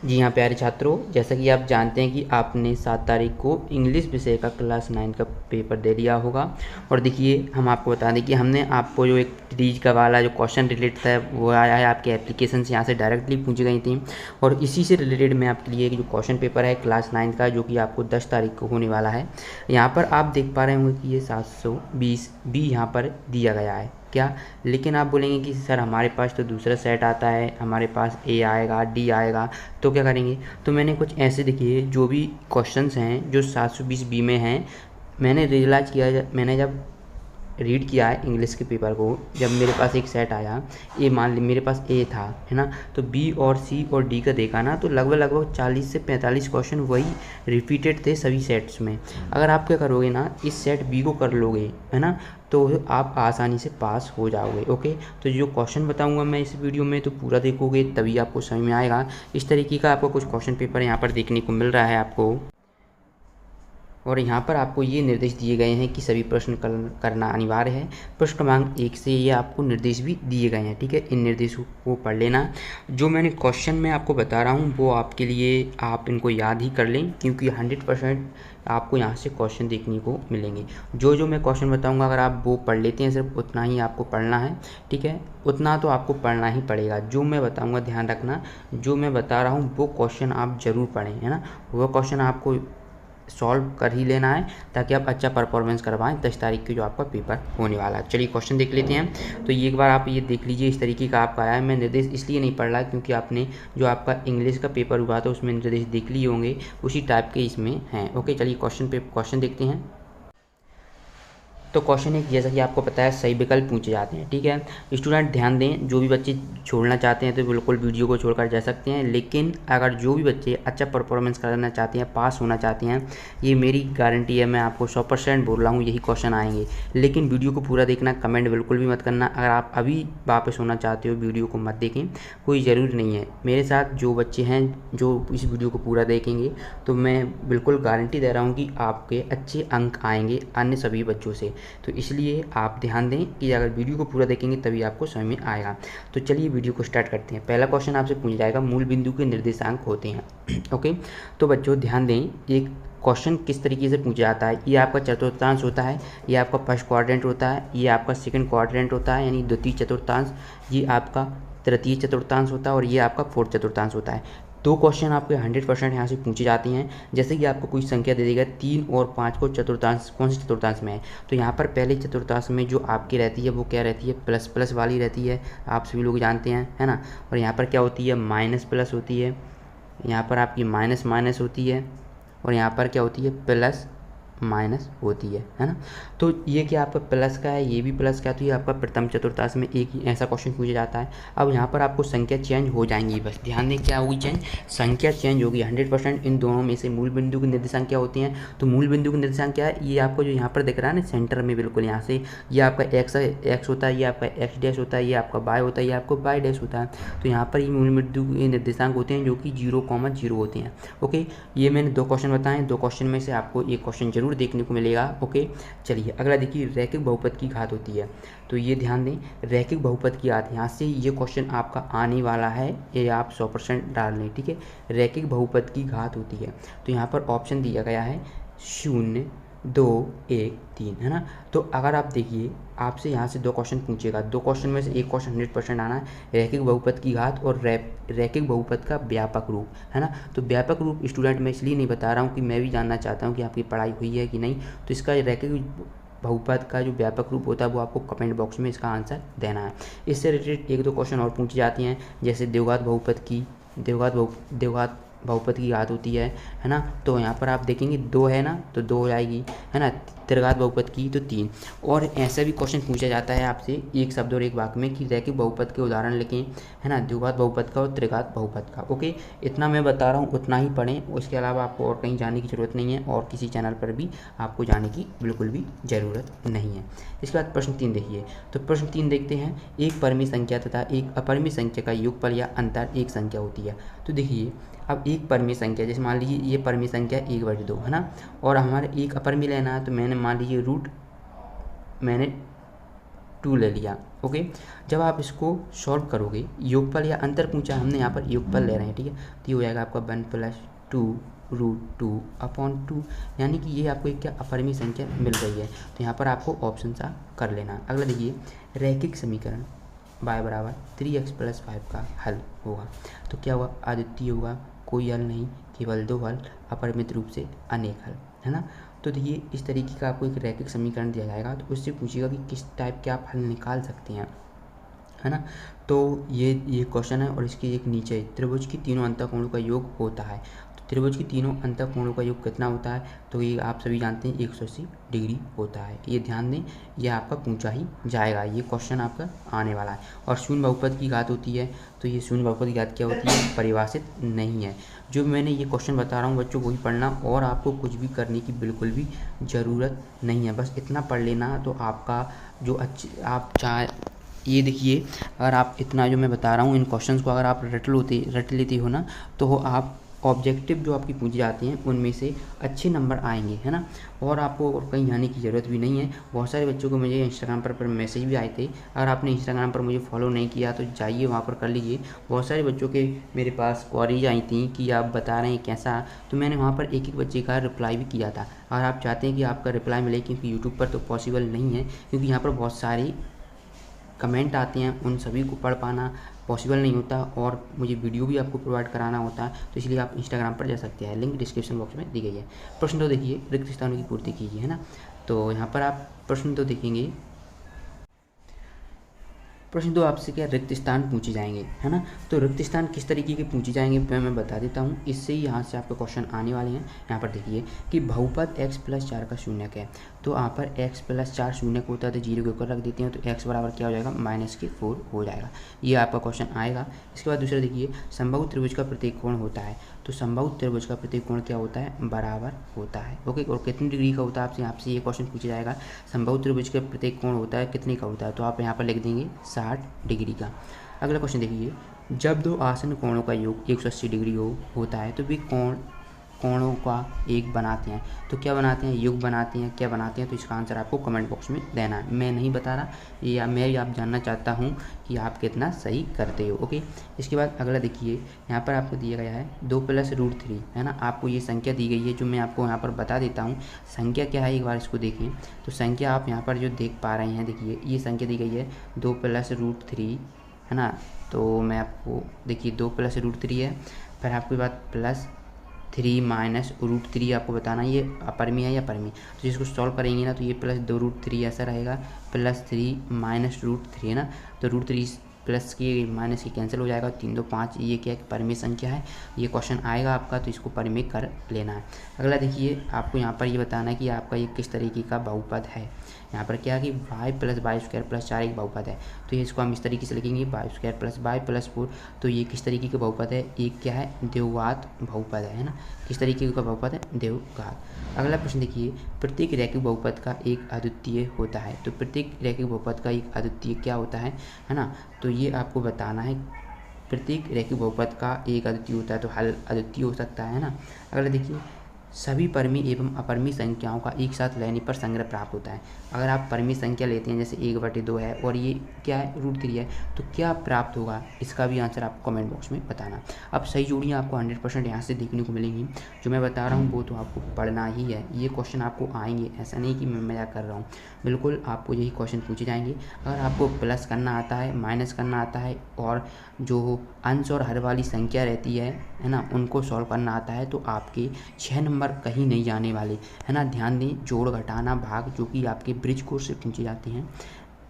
जी हाँ प्यारे छात्रों, जैसा कि आप जानते हैं कि आपने 7 तारीख को इंग्लिश विषय का क्लास 9 का पेपर दे लिया होगा। और देखिए हम आपको बता दें कि हमने आपको जो एक ट्रीज का वाला जो क्वेश्चन रिलेटेड था वो आया है आपके एप्लीकेशन से, यहाँ से डायरेक्टली पूछी गई थी। और इसी से रिलेटेड मैं आपके लिए एक जो क्वेश्चन पेपर है क्लास 9 का, जो कि आपको 10 तारीख को होने वाला है। यहाँ पर आप देख पा रहे होंगे कि ये 720 बी यहाँ पर दिया गया है क्या। लेकिन आप बोलेंगे कि सर हमारे पास तो दूसरा सेट आता है, हमारे पास ए आएगा, डी आएगा, तो क्या करेंगे। तो मैंने कुछ ऐसे देखिए जो भी क्वेश्चंस हैं जो 720 बी में हैं, मैंने रियलाइज़ किया, मैंने जब रीड किया है इंग्लिश के पेपर को, जब मेरे पास एक सेट आया, ए मान ली मेरे पास ए था, है ना, तो बी और सी और डी का देखा ना, तो लगभग लगभग 40 से 45 क्वेश्चन वही रिपीटेड थे सभी सेट्स में। अगर आप क्या करोगे ना, इस सेट बी को कर लोगे, है ना, तो आप आसानी से पास हो जाओगे। ओके, तो जो क्वेश्चन बताऊंगा मैं इस वीडियो में, तो पूरा देखोगे तभी आपको समझ में आएगा। इस तरीके का आपको कुछ क्वेश्चन पेपर यहाँ पर देखने को मिल रहा है आपको। और यहाँ पर आपको ये निर्देश दिए गए हैं कि सभी प्रश्न करना अनिवार्य है। प्रश्न क्रमांक 1 से ये आपको निर्देश भी दिए गए हैं, ठीक है। इन निर्देशों को पढ़ लेना। जो मैंने क्वेश्चन में आपको बता रहा हूँ वो आपके लिए, आप इनको याद ही कर लें, क्योंकि 100% आपको यहाँ से क्वेश्चन देखने को मिलेंगे। जो जो मैं क्वेश्चन बताऊँगा अगर आप वो पढ़ लेते हैं, सिर्फ उतना ही आपको पढ़ना है, ठीक है, उतना तो आपको पढ़ना ही पड़ेगा। जो मैं बताऊँगा ध्यान रखना, जो मैं बता रहा हूँ वो क्वेश्चन आप ज़रूर पढ़ें, है ना। वो क्वेश्चन आपको सॉल्व कर ही लेना है ताकि आप अच्छा परफॉर्मेंस करवाएं 10 तारीख की जो आपका पेपर होने वाला है। चलिए क्वेश्चन देख लेते हैं। तो ये एक बार आप ये देख लीजिए, इस तरीके का आपका आया है। मैं निर्देश इसलिए नहीं पढ़ रहा क्योंकि आपने जो आपका इंग्लिश का पेपर हुआ था उसमें निर्देश देख लिए होंगे, उसी टाइप के इसमें हैं। ओके, चलिए क्वेश्चन देखते हैं। तो क्वेश्चन एक, जैसा कि आपको पता है सही विकल्प पूछे जाते हैं, ठीक है। स्टूडेंट ध्यान दें, जो भी बच्चे छोड़ना चाहते हैं तो बिल्कुल वीडियो को छोड़कर जा सकते हैं, लेकिन अगर जो भी बच्चे अच्छा परफॉर्मेंस करना चाहते हैं, पास होना चाहते हैं, ये मेरी गारंटी है, मैं आपको 100% बोल रहा हूँ यही क्वेश्चन आएंगे। लेकिन वीडियो को पूरा देखना, कमेंट बिल्कुल भी मत करना। अगर आप अभी वापस होना चाहते हो वीडियो को मत देखें, कोई ज़रूरी नहीं है। मेरे साथ जो बच्चे हैं जो इस वीडियो को पूरा देखेंगे, तो मैं बिल्कुल गारंटी दे रहा हूँ कि आपके अच्छे अंक आएंगे अन्य सभी बच्चों से। तो इसलिए आप ध्यान दें कि अगर वीडियो को पूरा देखेंगे तभी आपको समझ में आएगा। तो चलिए वीडियो को स्टार्ट करते हैं। पहला क्वेश्चन आपसे पूछा जाएगा, मूल बिंदु के निर्देशांक होते हैं। ओके, तो बच्चों ध्यान दें, एक क्वेश्चन किस तरीके से पूछा जाता है। ये आपका चतुर्थांश होता है, ये आपका फर्स्ट क्वाड्रेंट होता है, ये आपका सेकंड क्वाड्रेंट होता है यानी द्वितीय चतुर्थांश, ये आपका तृतीय चतुर्थांश होता है, और ये आपका फोर्थ चतुर्थांश होता है। दो क्वेश्चन आपके 100% यहाँ से पूछे जाते हैं। जैसे कि आपको कोई संख्या दे देगा 3 और 5 को चतुर्थांश, कौन से चतुर्थांश में है, तो यहाँ पर पहले चतुर्थांश में जो आपकी रहती है वो क्या रहती है, प्लस प्लस वाली रहती है, आप सभी लोग जानते हैं, है ना। और यहाँ पर क्या होती है, माइनस प्लस होती है, यहाँ पर आपकी माइनस माइनस होती है, और यहाँ पर क्या होती है, प्लस माइनस होती है ना। तो ये क्या आपका प्लस का है, ये भी प्लस का है, तो ये आपका प्रथम चतुर्थांश में एक ही ऐसा क्वेश्चन पूछा जाता है। अब यहाँ पर आपको संख्या चेंज हो जाएंगी, बस ध्यान दें क्या होगी चेंज, संख्या चेंज होगी 100%। इन दोनों में से मूल बिंदु के निर्देशांक क्या होते हैं, तो मूल बिंदु के निर्देशांक क्या है, ये आपको जो यहाँ पर दिख रहा है ना सेंटर में बिल्कुल यहाँ से, ये आपका एक्स होता है, ये आपका एक्स डैश होता है, ये आपका वाई होता है, ये आपको वाई डैश होता है। तो यहाँ पर ये मूल बिंदु के निर्देशांक होते हैं जो कि 0,0 होते हैं। ओके, ये मैंने दो क्वेश्चन बताए, दो क्वेश्चन में से आपको एक क्वेश्चन जरूर देखने को मिलेगा। ओके, चलिए अगला देखिए, रैखिक बहुपद की घात होती है। तो ये ध्यान दें, रैखिक बहुपद की घात, यहाँ से ये क्वेश्चन आपका आने वाला है, ये आप 100% डाल लें, ठीक है। रैखिक बहुपद की घात होती है, तो यहाँ पर ऑप्शन दिया गया है 0, 2, 1, 3, है ना। तो अगर आप देखिए, आपसे यहाँ से दो क्वेश्चन पूछेगा, दो क्वेश्चन में से एक क्वेश्चन 100% आना है, रैखिक बहुपद की घात और रैखिक बहुपद का व्यापक रूप, है ना। तो व्यापक रूप स्टूडेंट मैं इसलिए नहीं बता रहा हूँ कि मैं भी जानना चाहता हूँ कि आपकी पढ़ाई हुई है कि नहीं। तो इसका रैखिक बहुपद का जो व्यापक रूप होता है वो आपको कमेंट बॉक्स में इसका आंसर देना है। इससे रिलेटेड एक दो क्वेश्चन और पूछी जाती हैं, जैसे देवघात बहुपद की घात होती है ना। तो यहाँ पर आप देखेंगे 2 है ना, तो 2 हो जाएगी, है ना। त्रिघात बहुपद की तो 3। और ऐसा भी क्वेश्चन पूछा जाता है आपसे एक शब्द और एक वाक्य में कि रैखिक बहुपद के उदाहरण लिखें, है ना, द्विघात बहुपद का और त्रिघात बहुपद का। ओके, इतना मैं बता रहा हूँ, उतना ही पढ़ें, उसके अलावा आपको और कहीं जाने की ज़रूरत नहीं है, और किसी चैनल पर भी आपको जाने की बिल्कुल भी ज़रूरत नहीं है। इसके बाद प्रश्न 3 देखिए। तो प्रश्न 3 देखते हैं, एक परिमेय संख्या तथा एक अपरिमेय संख्या का योगफल या अंतर एक संख्या होती है। तो देखिए, अब एक परिमेय संख्या, जैसे मान लीजिए ये परिमेय संख्या 1/2, है ना, और हमारे एक अपरिमेय लेना है, तो मैंने मान लीजिए मैंने 2 ले लिया, ओके। जब आप इसको सॉल्व करोगे, योगफल या अंतर पूछा, हमने यहाँ पर योगफल ले रहे हैं, ठीक है। तो ये हो जाएगा आपका 1+2√2/2, यानी कि ये आपको एक क्या अपरिमेय संख्या मिल रही है। तो यहाँ पर आपको ऑप्शन सा कर लेना। अगला देखिए, रैखिक समीकरण y बराबर 3x + 5 का हल होगा। तो क्या हुआ, अद्वितीय होगा, कोई हल नहीं, केवल दो हल, अपरिमित रूप से अनेक हल, है ना। तो देखिए इस तरीके का आपको एक रैखिक समीकरण दिया जाएगा, तो उससे पूछिएगा कि किस टाइप के आप हल निकाल सकते हैं, है ना। तो ये क्वेश्चन है, और इसके एक नीचे त्रिभुज की तीनों अंतःकोणों का योग होता है। तो त्रिभुज की तीनों अंतःकोणों का योग कितना होता है, तो ये आप सभी जानते हैं 180 डिग्री होता है। ये ध्यान दें, ये आपका पूछा ही जाएगा, ये क्वेश्चन आपका आने वाला है। और शून्य बहुपद की घात होती है, तो ये शून्य बहुपद की घात क्या होती है, परिभाषित नहीं है। जो मैंने ये क्वेश्चन बता रहा हूँ बच्चों, वही पढ़ना, और आपको कुछ भी करने की बिल्कुल भी ज़रूरत नहीं है, बस इतना पढ़ लेना। तो आपका जो आप चाहे, ये देखिए, अगर आप इतना जो मैं बता रहा हूँ, इन क्वेश्चंस को अगर आप रट लेते हो ना, तो आप ऑब्जेक्टिव जो आपकी पूछी जाती हैं उनमें से अच्छे नंबर आएंगे, है ना। और आपको कहीं जाने की ज़रूरत भी नहीं है। बहुत सारे बच्चों को मुझे इंस्टाग्राम पर मैसेज भी आए थे। अगर आपने इंस्टाग्राम पर मुझे फॉलो नहीं किया तो जाइए वहाँ पर कर लीजिए। बहुत सारे बच्चों के मेरे पास क्वेरीज आई थी कि आप बता रहे हैं कैसा, तो मैंने वहाँ पर एक एक बच्चे का रिप्लाई भी किया था। अगर आप चाहते हैं कि आपका रिप्लाई मिले, क्योंकि यूट्यूब पर तो पॉसिबल नहीं है, क्योंकि यहाँ पर बहुत सारी कमेंट आते हैं, उन सभी को पढ़ पाना पॉसिबल नहीं होता, और मुझे वीडियो भी आपको प्रोवाइड कराना होता है। तो इसलिए आप इंस्टाग्राम पर जा सकते हैं, लिंक डिस्क्रिप्शन बॉक्स में दी गई है। प्रश्न तो देखिए, रिक्त स्थानों की पूर्ति कीजिए, है ना। तो यहाँ पर आप प्रश्न तो देखेंगे, प्रश्न तो आपसे क्या रिक्त स्थान पूछे जाएंगे, है ना। तो रिक्त स्थान किस तरीके के पूछे जाएंगे मैं बता देता हूँ, इससे ही यहाँ से आपके क्वेश्चन आने वाले हैं। यहाँ पर देखिए कि बहुपद x + 4 का शून्यक है, तो यहाँ पर x + 4 शून्यक होता है, तो 0 के ऊपर रख देते हैं, तो x बराबर क्या हो जाएगा, -4 हो जाएगा। ये आपका क्वेश्चन आएगा। इसके बाद दूसरा देखिए, समबाहु त्रिभुज का प्रत्येक कोण होता है, तो समबाहु त्रिभुज का प्रत्येक कोण क्या होता है, बराबर होता है। ओके, और कितनी डिग्री का होता है, आपसे ये क्वेश्चन पूछा जाएगा, समबाहु त्रिभुज का प्रत्येक कोण होता है कितने का होता है, तो आप यहाँ पर लिख देंगे 60 डिग्री का। अगला क्वेश्चन देखिए, जब दो आसन कोणों का योग 180 डिग्री होता है, तो वे कोणों का एक बनाते हैं। तो क्या बनाते हैं, योग बनाते हैं, क्या बनाते हैं, तो इसका आंसर आपको कमेंट बॉक्स में देना है। मैं नहीं बता रहा, या मैं भी आप जानना चाहता हूँ कि आप कितना सही करते हो। ओके, इसके बाद अगला देखिए, यहाँ पर आपको दिया गया है 2 + √3, है ना। आपको ये संख्या दी गई है, जो मैं आपको यहाँ पर बता देता हूँ संख्या क्या है, एक बार इसको देखें। तो संख्या आप यहाँ पर जो देख पा रहे हैं, देखिए ये संख्या दी गई है 2 + √3, है ना। तो मैं आपको देखिए 2 + √3 है, फिर आपके बाद +3 - √3 आपको बताना ये अपरिमेय है या परिमेय। तो जिसको सॉल्व करेंगे ना, तो ये +2√3 ऐसा रहेगा, +3 - √3, है ना। तो √3 प्लस की माइनस की कैंसिल हो जाएगा, 3 2 5, ये क्या है, परिमेय संख्या है। ये क्वेश्चन आएगा आपका, तो इसको परिमेय कर लेना है। अगला देखिए, आपको यहाँ पर ये बताना है कि आपका ये किस तरीके का बहुपद है। यहाँ पर क्या है कि y + y² + 4 एक बहुपद है, तो ये इसको हम इस तरीके से लिखेंगे, y² + y + 4। तो ये किस तरीके का बहुपद है, एक क्या है, द्विघात बहुपद है ना। किस तरीके का बहुपद है, द्विघात। अगला प्रश्न देखिए, प्रत्येक रैखिक बहुपद का एक अद्वितीय होता है। तो प्रत्येक रैखिक बहुपद का एक अद्वितीय क्या होता है ना। तो ये आपको बताना है, प्रत्येक रैखिक बहुपद का एक अद्वितीय होता है, तो हल अद्वितीय हो सकता है ना। अगला देखिए, सभी परिमेय एवं अपरिमेय संख्याओं का एक साथ लेने पर संग्रह प्राप्त होता है। अगर आप परिमेय संख्या लेते हैं, जैसे 1/2 है और ये क्या है, √3 है, तो क्या प्राप्त होगा, इसका भी आंसर आपको कमेंट बॉक्स में बताना। अब सही जोड़ियाँ आपको 100% यहाँ से देखने को मिलेंगी। जो मैं बता रहा हूँ वो तो आपको पढ़ना ही है, ये क्वेश्चन आपको आएंगे, ऐसा नहीं कि मैं मजाक कर रहा हूँ, बिल्कुल आपको यही क्वेश्चन पूछे जाएंगे। अगर आपको प्लस करना आता है, माइनस करना आता है, और जो अंश और हर वाली संख्या रहती है ना, उनको सॉल्व करना आता है, तो आपके 6 नंबर कहीं नहीं जाने वाले, है ना। ध्यान दें, जोड़ घटाना भाग जो कि आपके ब्रिज कोर्स से पूछे जाते हैं,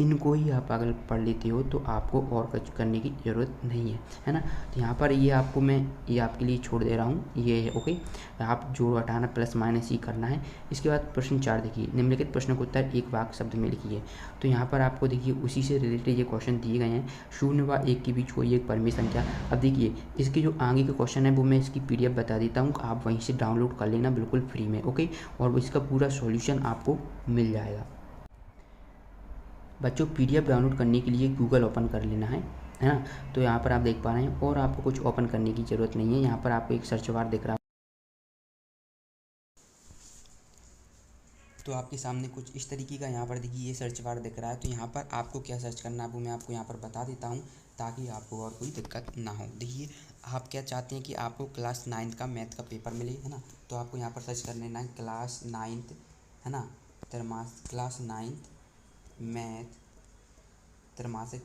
इनको ही आप अगर पढ़ लेते हो तो आपको और कुछ करने की ज़रूरत नहीं है ना। तो यहाँ पर ये आपको मैं ये आपके लिए छोड़ दे रहा हूँ, ये है ओके। आप जोड़ घटाना प्लस माइनस ही करना है। इसके बाद प्रश्न 4 देखिए, निम्नलिखित प्रश्न का उत्तर एक वाक्य शब्द में लिखिए। तो यहाँ पर आपको देखिए उसी से रिलेटेड ये क्वेश्चन दिए गए हैं, 0 व 1 के बीच कोई एक परिमेय संख्या। अब देखिए इसके जो आगे के क्वेश्चन है वो मैं इसकी PDF बता देता हूँ, आप वहीं से डाउनलोड कर लेना बिल्कुल फ्री में, ओके। और इसका पूरा सॉल्यूशन आपको मिल जाएगा। बच्चों PDF डाउनलोड करने के लिए गूगल ओपन कर लेना है ना। तो यहाँ पर आप देख पा रहे हैं, और आपको कुछ ओपन करने की ज़रूरत नहीं है। यहाँ पर आपको एक सर्च बार दिख रहा है, तो आपके सामने कुछ इस तरीके का यहाँ पर देखिए ये सर्च बार दिख रहा है। तो यहाँ पर आपको क्या सर्च करना है वो मैं आपको यहाँ पर बता देता हूँ ताकि आपको और कोई दिक्कत ना हो। देखिए आप क्या चाहते हैं कि आपको क्लास 9 का मैथ का पेपर मिले, है ना। तो आपको यहाँ पर सर्च कर लेना है क्लास 9, है ना, क्लास 9 मैथ त्रैमासिक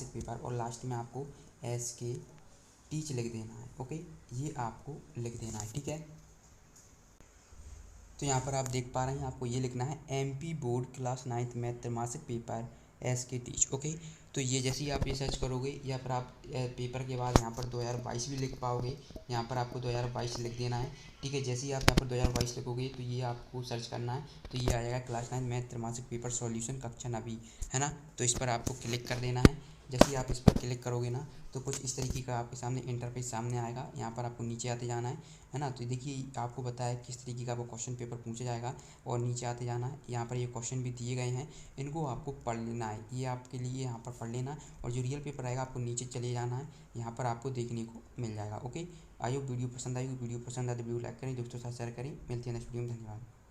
पेपर और लास्ट में आपको SK टीच लिख देना है। ओके, ये आपको लिख देना है, ठीक है। तो यहाँ पर आप देख पा रहे हैं आपको ये लिखना है MP बोर्ड क्लास 9 मैथ त्रैमासिक पेपर SK टीच। ओके, तो ये जैसे ही आप ये सर्च करोगे या फिर आप पेपर के बाद यहाँ पर 2022 भी लिख पाओगे। यहाँ पर आपको 2022 लिख देना है, ठीक है। जैसे ही आप यहाँ पर 2022 लिखोगे तो ये आपको सर्च करना है, तो ये आ जाएगा क्लास 9 मैथ त्रैमासिक पेपर सॉल्यूशन कक्षा 9, है ना। तो इस पर आपको क्लिक कर देना है। जैसे ही आप इस पर क्लिक करोगे ना तो कुछ इस तरीके का आपके सामने इंटरफेस सामने आएगा। यहाँ पर आपको नीचे आते जाना है ना। तो देखिए आपको बताया किस तरीके का वो क्वेश्चन पेपर पूछा जाएगा और नीचे आते जाना है। यहाँ पर ये क्वेश्चन भी दिए गए हैं, इनको आपको पढ़ लेना है, ये आपके लिए यहाँ पर पढ़ लेना। और जो रियल पेपर आएगा आपको नीचे चले जाना है, यहाँ पर आपको देखने को मिल जाएगा। ओके, आई होप वीडियो पसंद आई। वीडियो पसंद आए तो वीडियो लाइक करें, दोस्तों के साथ शेयर करें। मिलते हैं नेक्स्ट वीडियो में, धन्यवाद।